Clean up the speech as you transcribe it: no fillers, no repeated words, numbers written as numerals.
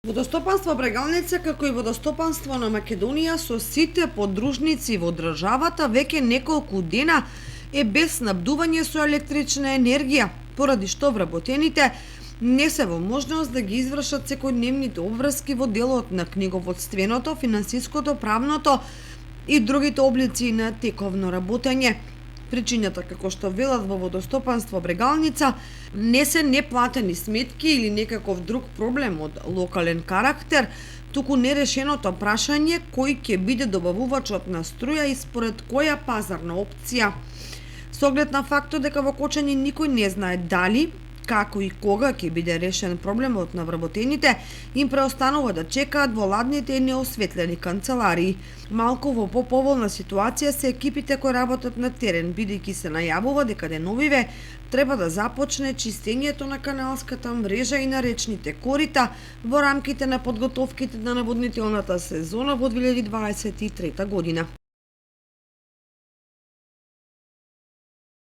Водостопанство Брегалница, како и водостопанство на Македонија со сите подружници во државата веќе неколку дена е без снабдување со електрична енергија, поради што вработените не се во можност да ги извршат секојдневните обврски во делот на книговодственото, финансиското, правното и другите облици на тековно работење. Причината, како што велат во водостопанство Брегалница, не се неплатени сметки или некаков друг проблем од локален карактер, туку нерешеното прашање кој ќе биде добавувачот на струја и според која пазарна опција. Со оглед на фактот дека во Кочани никој не знае дали, како и кога ќе биде решен проблемот на вработените, им преостанува да чекаат во ладните и неосветлени канцеларии. Малку во поповолна ситуација се екипите кои работат на терен, бидејќи се најавува дека деновиве треба да започне чистењето на каналската мрежа и на речните корита во рамките на подготовките на наводнителната сезона во 2023 година.